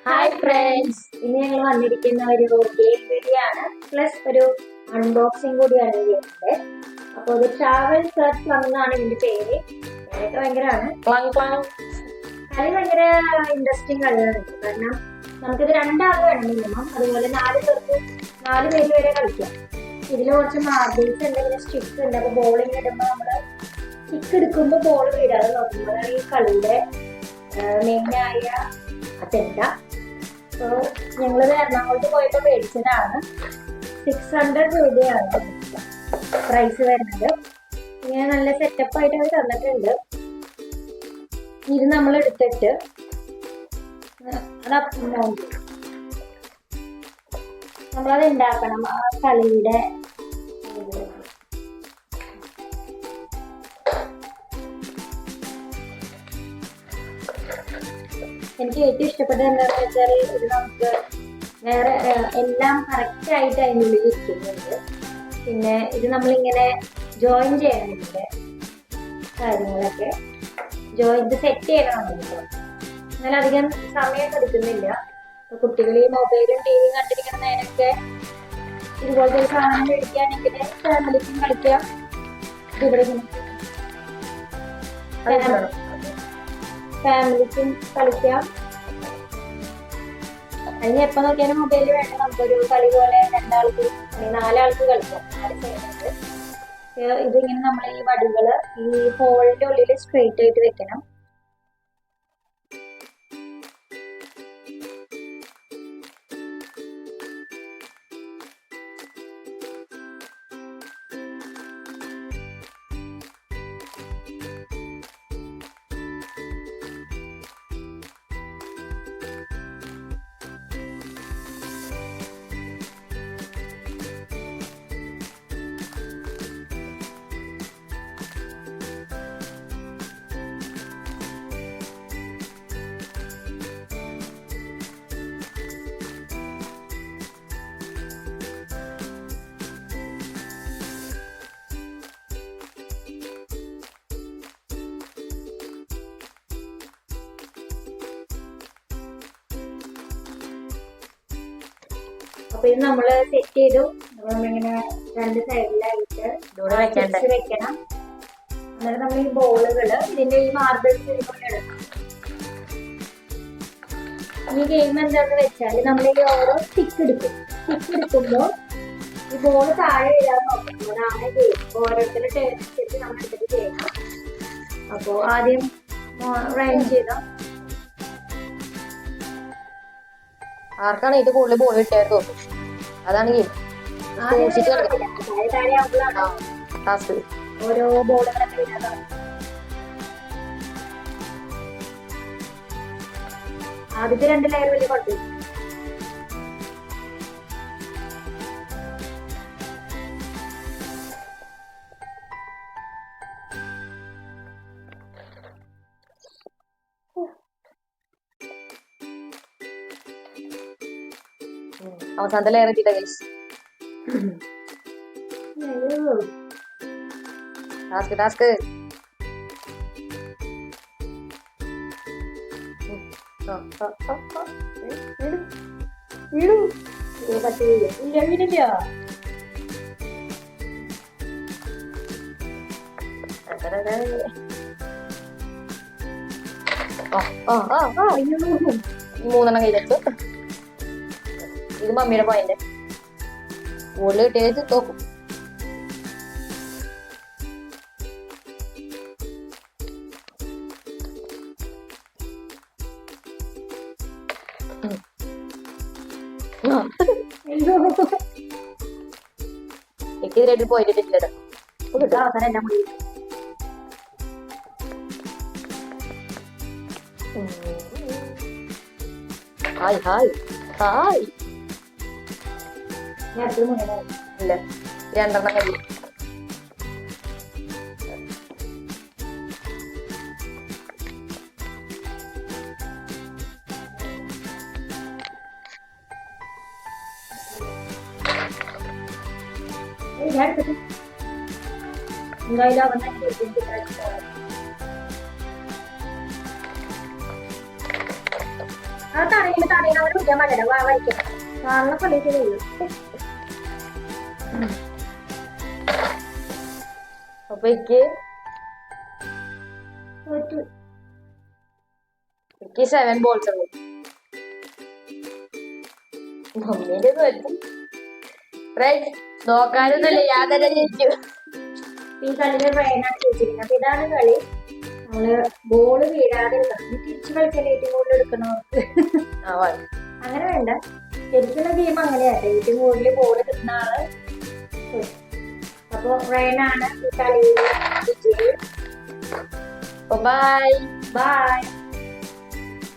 Hi friends, ഇന്ന് ഞങ്ങൾ വന്നിരിക്കുന്ന ഒരു ഗെയിം വീഡിയോ ആണ്, പ്ലസ് ഒരു അൺബോക്സിംഗ് കൂടിയാണ് ചെയ്യുന്നത്. അപ്പോൾ ഒരു ട്രാവൽ സെർച്ച് എന്നാണ് ഇതിന്റെ പേര്. പേരൊക്കെ ഭയങ്കരമാണ്. കളി ഭയങ്കര ഇൻട്രസ്റ്റിംഗ് കളിയാണ്. കാരണം നമുക്കിത് രണ്ടാൾക്ക് വേണം മിനിമം. അതുപോലെ 4 പേര് വരെ കളിക്കാം. ഇതിൽ കുറച്ച് മാർബിൾസ് ഉണ്ട്, പിന്നെ സ്റ്റിക്സ് ഉണ്ട്. അപ്പോൾ ബോളിങ് ഇടുമ്പോൾ നമ്മള് സ്റ്റിക്ക് എടുക്കുമ്പോൾ ബോൾ വീഴാതെ നോക്കുമ്പോഴാണ് ഈ കളിയുടെ മെയിനായ അജണ്ട. സോ ഞങ്ങളിത് എറണാകുളത്ത് പോയപ്പോ മേടിച്ചതാണ്. 600 രൂപയാണ് പ്രൈസ് വരുന്നത്. ഇങ്ങനെ നല്ല സെറ്റപ്പ് ആയിട്ട് അവർ തന്നിട്ടുണ്ട്. ഇത് നമ്മൾ എടുത്തിട്ട് നമ്മളത് ഉണ്ടാക്കണം. ആ കളിയുടെ എനിക്ക് ഏറ്റവും ഇഷ്ടപ്പെട്ടത് എന്താണെന്ന് വെച്ചാൽ ഇത് നമുക്ക് വേറെ എല്ലാം കറക്റ്റ് ആയിട്ട് അതിനുള്ളിൽ ഇരിക്കുന്നുണ്ട്. പിന്നെ ഇത് നമ്മളിങ്ങനെ ജോയിൻ ചെയ്യണം. ഇതിന്റെ കാര്യങ്ങളൊക്കെ ഇത് സെറ്റ് ചെയ്യണമെന്നുണ്ടോ. എന്നാൽ അധികം സമയം എടുക്കുന്നില്ല. കുട്ടികൾ ഈ മൊബൈലും ടിവിയും കണ്ടിരിക്കുന്ന നേരൊക്കെ ഇതുപോലത്തെ ഒരു സാധനം മേടിക്കുകയാണെങ്കിൽ ഫാമിലിക്കും കളിക്കാം. ഇവിടെ ഫാമിലിക്കും കളിക്കാം. അതിന് എപ്പോ നോക്കിയാലും മൊബൈൽ വേണ്ട. നമുക്കൊരു കളി പോലെ 2 ആൾക്ക് 4 ആൾക്ക് കളിക്കാം. ഇതിങ്ങനെ നമ്മൾ ഈ വടികള് ഈ ഹോളിന്റെ ഉള്ളിൽ സ്ട്രെയിറ്റ് ആയിട്ട് വെക്കണം. അപ്പൊ ഇത് നമ്മള് സെറ്റ് ചെയ്തു. നമ്മളിങ്ങനെ 2 സൈഡിലായിട്ട് വെക്കണം. എന്നിട്ട് നമ്മൾ ഈ ബോളുകള് ഇതിന്റെ ഈ മാർബിൾസ് ഇതുപോലെ ഇടണം. ഈ ഗെയിം എന്താണെന്ന് വെച്ചാൽ നമ്മൾ ഈ ഓരോ സ്റ്റിക്ക് എടുക്കുമ്പോൾ ഈ ബോള് താഴെ വീഴാൻ നോക്കണം. അതാണ് ഗെയിം. ഓരോരുത്തരുടെ ടേൺ അനുസരിച്ച് നമ്മൾ എടുത്തിട്ട് ചെയ്യണം. അപ്പോ ആദ്യം റൈൻ ചെയ്താൽ ആർക്കാണ് ഇത് കൂടുതൽ ബോൾ കിട്ടിയത് തോന്നും. അതാണ് ഓരോ ബോളുകളൊക്കെ വീഴാതാണ്. ആദ്യത്തെ 2 ലെയർ വലിയ കുഴപ്പമില്ല. അവസാനത്തെ ലെയർ എത്തിയില്ല ഗൈസ്. ടാസ്ക് മൂന്നെണ്ണം കയ്യിലെത്തു. ഇത് മമ്മിയുടെ പോയിന്റ്. ഉള്ളിൽ കിട്ടിയത് തോക്കും. എനിക്കിതിനായിട്ട് പോയിന്റ് ഇട്ടിട്ടില്ല. അവസാനം എല്ലാം കൂടി ഹായ് ഹായ് ഹായ്. ഇല്ല, 2 കഴിയും. എന്തായാലും അവൻ ആ തടയിൽ അവരെ വിളിക്കാൻ പാടില്ല. വായിക്കാം കാണുന്ന പള്ളിക്ക് ചെയ്യും. അപ്പൊ എനിക്ക് 7 balls ഉള്ളു. മമ്മീന്റെ തോറ്റു. നോക്കാനൊന്നുമില്ല, ഞാൻ തന്നെ ജയിച്ചു. ഈ കളിയില് റയനാണ് ചോദിച്ചിരിക്കുന്നത്. അപ്പൊ ഇതാണ് കളി. നമ്മള് ബോള് വീഴാതെ തിരിച്ചു കളിച്ചാൽ ഏറ്റവും കൂടുതൽ എടുക്കണവർക്ക് അങ്ങനെ വേണ്ട. ശരിക്കുള്ള ഗെയിം അങ്ങനെയല്ല, ഏറ്റവും കൂടുതൽ ബോള് കിട്ടുന്ന ആള്. അപ്പൊ റയനാണ് ഈ കളിയിൽ വിജയി. Bye bye.